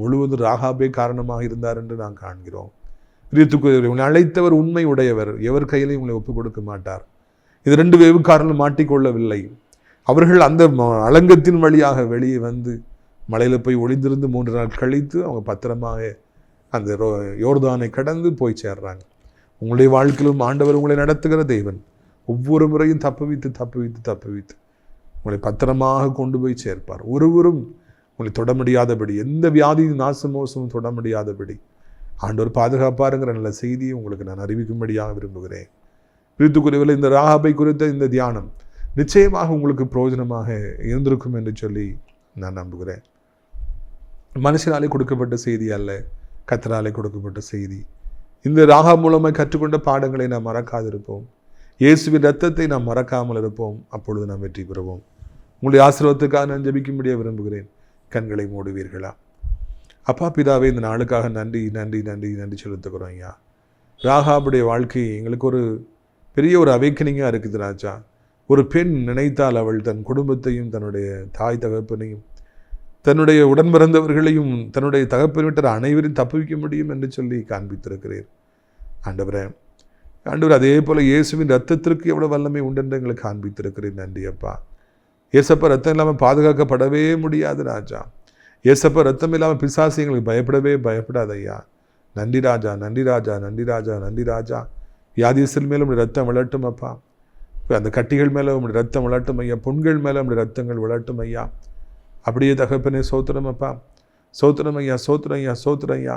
முழுவதும் ராகாபே காரணமாக இருந்தார் என்று நாம் காண்கிறோம். பிரியத்துக்குரியவர்களே, உங்களை அழைத்தவர் உண்மை உடையவர், எவர் கையிலையும் உங்களை ஒப்புக் கொடுக்க மாட்டார். இது 2 வேவுக்காரர்கள் மாட்டிக்கொள்ளவில்லை. அவர்கள் அந்த அலங்கத்தின் வழியாக வெளியே வந்து மலையில் போய் ஒளிந்திருந்து 3 நாள் கழித்து அவங்க பத்திரமாக அந்த யோர்தானை கடந்து போய் சேர்றாங்க. உங்களுடைய வாழ்க்கையிலும் ஆண்டவர் உங்களை நடத்துகிற தேவன் ஒவ்வொரு முறையும் தப்புவித்து உங்களை பத்திரமாக கொண்டு போய் சேர்ப்பார். ஒருவரும் உங்களை தொட முடியாதபடி, எந்த வியாதியும் நாசமோசமும் தொட முடியாதபடி ஆண்டவர் பாதுகாப்பாருங்கிற நல்ல செய்தியை உங்களுக்கு நான் அறிவிக்கும்படியாக விரும்புகிறேன். பிரித்துக்குரியவர்களே, இந்த ராகாபை குறித்த இந்த தியானம் நிச்சயமாக உங்களுக்கு பிரயோஜனமாக இருந்திருக்கும் என்று சொல்லி நான் நம்புகிறேன். மனுஷனாலே கொடுக்கப்பட்ட செய்தி அல்ல, கர்த்தராலே கொடுக்கப்பட்ட செய்தி. இந்த ராகாப் மூலமாக கற்றுக்கொண்ட பாடங்களை நாம் மறக்காதிருப்போம். இயேசுவின் இரத்தத்தை நாம் மறக்காமல் இருப்போம். அப்பொழுது நாம் வெற்றி பெறுவோம். உங்களுடைய ஆசீர்வாதத்துக்காக நான் ஜெபிக்கும்படியாக விரும்புகிறேன். கண்களை மூடுவீர்களா? அப்பா பிதாவே, இந்த நாளுக்காக நன்றி நன்றி நன்றி நன்றி செலுத்துக்கிறோம் ஐயா. ராகாபுடைய வாழ்க்கை எங்களுக்கு ஒரு பெரிய ஒரு அவேக்கனிங்காக இருக்குது ராஜா. ஒரு பெண் நினைத்தால் அவள் தன் குடும்பத்தையும் தன்னுடைய தாய் தகப்பனையும் தன்னுடைய உடன் பிறந்தவர்களையும் தன்னுடைய தகப்பன் விட்ட அனைவரையும் தப்புவிக்க முடியும் என்று சொல்லி காண்பித்திருக்கிறீர் ஆண்டவரே. ஆண்டவர் அதே போல் இயேசுவின் ரத்தத்திற்கு எவ்வளோ வல்லமை உண்டென்று எங்களுக்கு காண்பித்திருக்கிறேன். நன்றி அப்பா. ஏசப்பா ரத்தம் இல்லாமல் பாதுகாக்கப்படவே முடியாது ராஜா. ஏசப்பா ரத்தம் இல்லாமல் பிசாசு எங்களுக்கு பயப்படவே பயப்படாத ஐயா. நன்றி ராஜா, நன்றி ராஜா, நன்றி ராஜா, நன்றி ராஜா. வியாதியஸ்தர் மேலே உங்களுடைய ரத்தம் விளட்டும் அப்பா. அந்த கட்டிகள் மேலே உங்களுடைய ரத்தம் விளட்டும் ஐயா. புண்கள் மேலே உங்களுடைய ரத்தங்கள் விளட்டும் ஐயா. அப்படியே தகப்பனே சோத்திரம் அப்பா, சோத்திரம் ஐயா, சோத்திரம் ஐயா, சோத்திரம் ஐயா.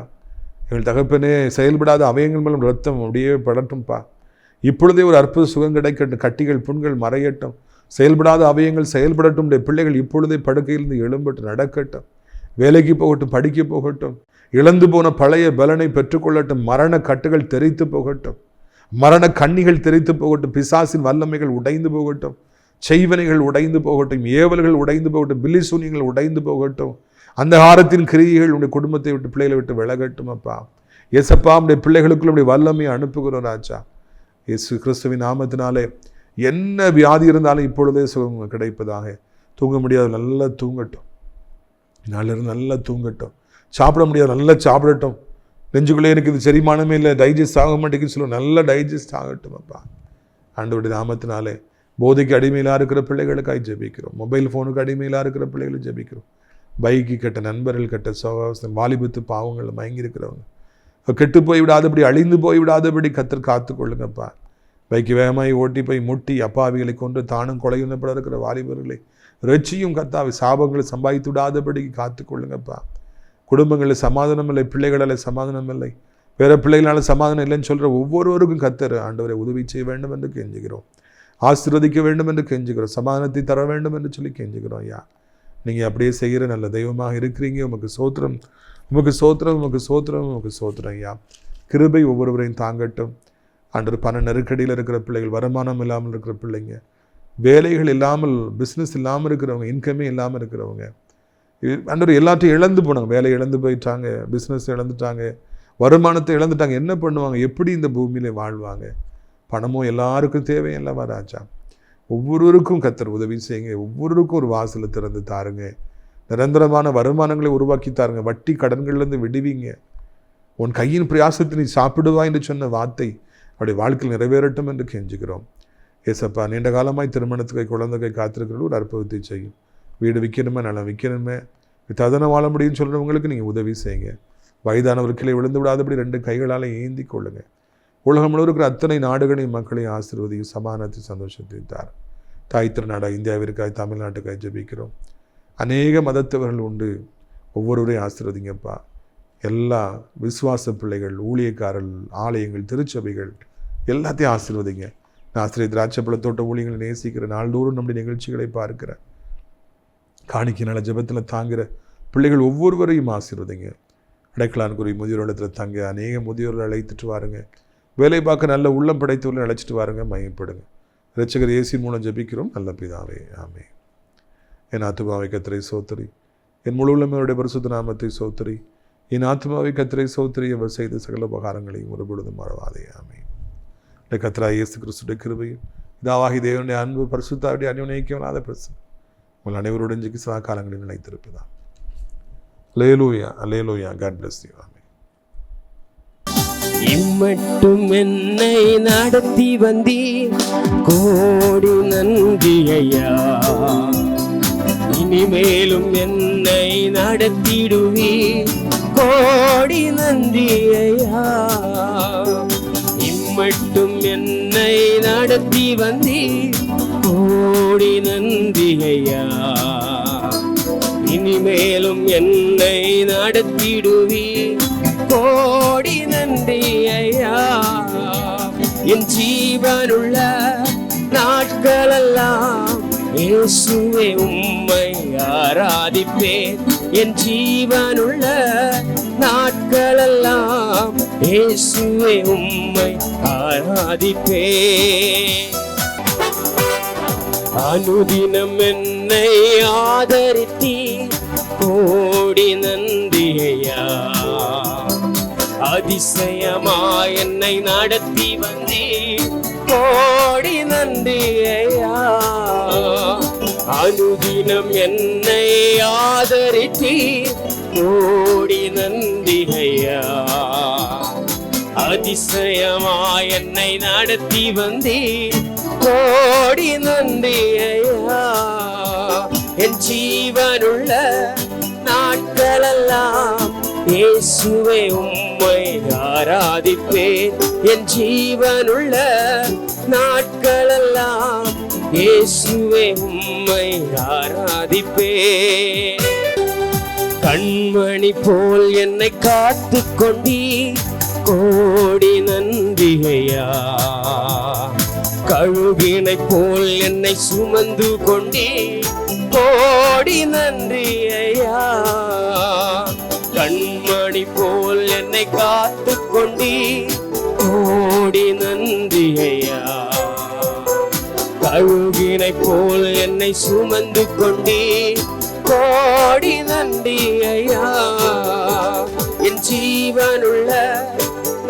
எங்கள் தகப்பனே செயல்படாத அவயங்கள் மேலும் ரத்தம் அப்படியே படட்டும்ப்பா. இப்பொழுதே ஒரு அற்புத சுகம் கிடைக்கட்டும். கட்டிகள் புண்கள் மறையட்டும். செயல்படாத அவயங்கள் செயல்படட்டும். உடைய பிள்ளைகள் இப்பொழுதே படுக்கையிலிருந்து எழும்பட்டு நடக்கட்டும். வேலைக்கு போகட்டும், படிக்க போகட்டும். இழந்து போன பழைய பலனை பெற்றுக்கொள்ளட்டும். மரண கட்டுகள் தெரித்து போகட்டும். மரண கண்ணிகள் தெரித்து போகட்டும். பிசாசின் வல்லமைகள் உடைந்து போகட்டும். செய்வனைகள் உடைந்து போகட்டும். ஏவல்கள் உடைந்து போகட்டும். பில்லிசூனியங்கள் உடைந்து போகட்டும். அந்த ஆரத்தின் கிரியைகள் உடைய குடும்பத்தை விட்டு பிள்ளைகளை விட்டு விலகட்டும் அப்பா. ஏசப்பா, உடைய பிள்ளைகளுக்குள்ள உடைய வல்லமையை அனுப்புகிறோம் ராஜா. இயேசு கிறிஸ்துவின் நாமத்தினாலே என்ன வியாதி இருந்தாலும் இப்பொழுதே சுகம் கிடைப்பதாக. தூங்க முடியாது, நல்லா தூங்கட்டும். நாளிலிருந்து நல்லா தூங்கட்டும். சாப்பிட முடியாது, நல்லா சாப்பிடட்டும். நெஞ்சுக்குள்ளே எனக்கு இது செரிமானமே இல்லை, டைஜஸ்ட் ஆக மாட்டேங்குன்னு சொல்லுவோம். நல்லா டைஜஸ்ட் ஆகட்டும் அப்பா. ஆண்டவருடைய நாமத்தினாலே போதைக்கு அடிமையிலாக இருக்கிற பிள்ளைகளுக்காக ஜெபிக்கிறோம். மொபைல் ஃபோனுக்கு அடிமையிலாக இருக்கிற பிள்ளைகளும் ஜெபிக்கிறோம். பைக்கு கெட்ட நண்பர்கள், கெட்ட சகவாசம், வாலிபத்து பாவங்கள் மயங்கி இருக்கிறவங்க கெட்டு போய் விடாதபடி, அழிந்து போய் விடாதபடி கர்த்தர் காத்து கொள்ளுங்கப்பா. பைக்கு வேகமாய் ஓட்டி போய் முட்டி அப்பாவிகளை கொண்டு தானும் கொலையுண்ணப்பட இருக்கிற வாலிபர்களை ரட்சியும் கர்த்தாவே. சாபங்களை சம்பாதித்து விடாதபடி காத்துக்கொள்ளுங்கப்பா. குடும்பங்களில் சமாதானம் இல்லை, பிள்ளைகளால் சமாதானம் இல்லை, வேற பிள்ளைகளால் சமாதானம் இல்லைன்னு சொல்கிற ஒவ்வொருவருக்கும் கர்த்தர் ஆண்டவரை உதவி செய்ய வேண்டும் என்று கெஞ்சுகிறோம். ஆசீர்வதிக்க வேண்டும் என்று கெஞ்சுகிறோம். சமாதானத்தை தர வேண்டும் என்று சொல்லி கெஞ்சுகிறோம். ஐயா, நீங்கள் அப்படியே செய்கிற நல்ல தெய்வமாக இருக்கிறீங்க. உமக்கு சோத்திரம், உமக்கு சோத்திரம், உமக்கு சோத்திரம், உமக்கு சோத்திரம். ஐயா, கிருபை ஒவ்வொருவரையும் தாங்கட்டும். ஆண்டவர் பண நெருக்கடியில் இருக்கிற பிள்ளைகள், வருமானம் இல்லாமல் இருக்கிற பிள்ளைங்க, வேலைகள் இல்லாமல், பிஸ்னஸ் இல்லாமல் இருக்கிறவங்க, இன்கமே இல்லாமல் இருக்கிறவங்க, ஆண்டவர் எல்லாத்தையும் இழந்து போனாங்க. வேலையை இழந்து போயிட்டாங்க, பிஸ்னஸ் இழந்துட்டாங்க, வருமானத்தை இழந்துட்டாங்க. என்ன பண்ணுவாங்க? எப்படி இந்த பூமியில் வாழ்வாங்க? பணமும் எல்லாருக்கும் தேவையில்லவா ராஜா? ஒவ்வொருவருக்கும் கர்த்தர் உதவி செய்யுங்க. ஒவ்வொருவருக்கும் ஒரு வாசலை திறந்து தாருங்க. நிரந்தரமான வருமானங்களை உருவாக்கி தாருங்க. வட்டி கடன்கள்லேருந்து விடுவீங்க. உன் கையின் பிரயாசத்தை நீ சாப்பிடுவா என்று சொன்ன வார்த்தை அவருடைய வாழ்க்கையில் நிறைவேறட்டும் என்று கெஞ்சுகிறோம். ஏசப்பா, நீண்ட காலமாய் திருமணத்துக்கை குழந்தைக்கை காத்திருக்கிறது ஒரு அற்புதத்தை செய்யும். வீடு விற்கணுமே, நிலம் விற்கணுமே, ததனை வாழ முடியும்னு சொல்கிறவங்களுக்கு நீங்கள் உதவி செய்யுங்க. வயதானவர்களை விழுந்து விடாதபடி 2 கைகளால் ஏந்தி கொள்ளுங்க. உலகம் முழுவதும் இருக்கிற அத்தனை நாடுகளையும் மக்களையும் ஆசீர்வதியும் சமாதானத்தை சந்தோஷத்தை தார். தாய் திருநாடா இந்தியாவிற்காய், தமிழ்நாட்டுக்காய் ஜெபிக்கிறோம். அநேக மதத்தவர்கள் உண்டு. ஒவ்வொருவரையும் ஆசீர்வதிங்கப்பா. எல்லா விசுவாச பிள்ளைகள், ஊழியக்காரர்கள், ஆலயங்கள், திருச்சபைகள் எல்லாத்தையும் ஆசீர்வதிங்க. நான் ஆசிரியர் திராட்சைப்பழத்தோட்ட ஊழியர்களை நேசிக்கிற, நாள்தோறும் நம்முடைய நிகழ்ச்சிகளை பார்க்கிற, காணிக்கை நல ஜெபத்தில் தாங்குகிற பிள்ளைகள் ஒவ்வொருவரையும் ஆசீர்வதிங்க. அடைக்கலான்குறி முதியோரிடத்தில் தங்க அநேக முதியோர்கள் அழைத்துட்டு வாருங்க. வேலை பார்க்க நல்ல உள்ளம் படைத்தவர்களை அழைச்சிட்டு வாருங்க. மையப்படுங்க. இரட்சகர் இயேசுவின் மூலம் ஜெபிக்கிறோம் நல்ல பிதாவே, ஆமென். என் ஆத்துமாவை கர்த்தரை சோத்திரி, என் முழு உள்ளமையுடைய பரிசுத்த நாமத்தை சோத்திரி. என் ஆத்துமாவை கர்த்தரை சோத்திரி, அவர் செய்த சகல உபகாரங்களையும் ஒருபொழுதும் மறவாதே, ஆமென். கர்த்தராகிய இயேசு கிறிஸ்துவின் கிருபையும் பிதாவாகிய தேவனுடைய அன்பு பரிசுத்தாவுடைய அந்யோன்யைக்கியவனாத பிரசன்னம் உங்கள் அனைவருடன் இன்றைக்கு சதா காலங்களில் நிலைத்திருப்பதாம். அல்லேலூயா, அல்லேலூயா. God bless you. ஆமென். இம்மட்டும் என்னை நடத்தி வந்தீர், கோடி நன்றி ஐயா. இனிமேலும் என்னை நடத்திடுவீர், கோடி நன்றி ஐயா. இம்மட்டும் என்னை நடத்தி வந்தீர், கோடி நன்றி ஐயா. இனிமேலும் என்னை நடத்திடுவீர், கோடி நன்றி ஐயா. என் ஜீவனுள்ள நாட்களெல்லாம் இயேசுவே உம்மை ஆராதிப்பேன். என் ஜீவனுள்ள நாட்களெல்லாம் இயேசுவே உம்மை ஆராதிப்பேன். அனுதினம் என்னை ஆதரித்தீர், கோடி நன்றி ஐயா. அதிசயமாய் என்னை நடத்தி வந்தீர், கோடி நன்றி ஐயா. அனுதினம் என்னை ஆதரித்தீர், கோடி நன்றி ஐயா. அதிசயமாய் என்னை நடத்தி வந்தீர், கோடி நன்றி ஐயா. என் ஜீவனுள்ள நாட்களெல்லாம் இயேசுவே உம்மை ஆராதிப்பேன். என் ஜீவனுள்ள நாட்களெல்லாம் இயேசுவே உம்மை ஆராதிப்பேன். கண்மணி போல் என்னை காத்து கொண்டீர், கோடி நன்றி ஐயா. கழுகினை போல் என்னை சுமந்து கொண்டீர், கோடி நன்றி ஐயா. கண்மணி போல் என்னை காத்து கொண்டீர், கோடி நன்றி ஐயா. கழுகினை போல் என்னை சுமந்து கொண்டீர், கோடி நன்றி ஐயா. என் ஜீவனுள்ள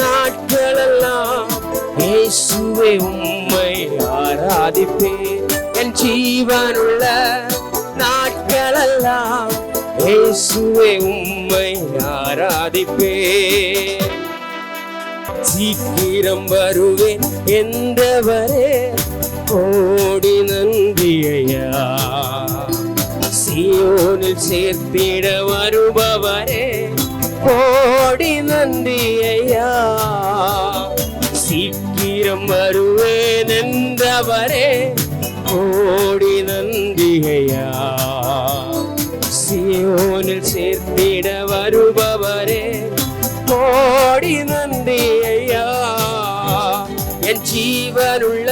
நாட்களெல்லாம் இயேசுவே உம்மை ஆராதிப்பேன். என் ஜீவனுள்ள நாட்களெல்லாம் இயேசுவே உம்மை ஆராதிப்பேன். சீக்கிரம் வருவேன் என்றவரே, கோடி நன்றி ஐயா. சீயோனில் சேர்த்திட வருபவரே, கோடி நன்றி ஐயா. சீக்கிரம் வருவேன் என்றவரே, கோடி நன்றி ஐயா. சீயோனில் சேர்த்திட வருபவரே கோடி நன்றி ஐயா. என் ஜீவனுள்ள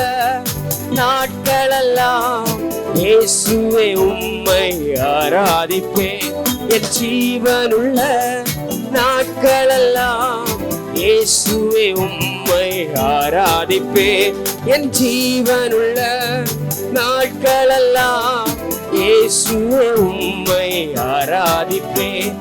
நாட்களெல்லாம் இயேசுவே உம்மை ஆராதிப்பேன். என் ஜீவனுள்ள நாட்களெல்லாம் இயேசுவே உம்மை ஆராதிப்பேன். என் ஜீவனுள்ள நாட்களெல்லாம் இயேசுவே உம்மை ஆராதிப்பேன்.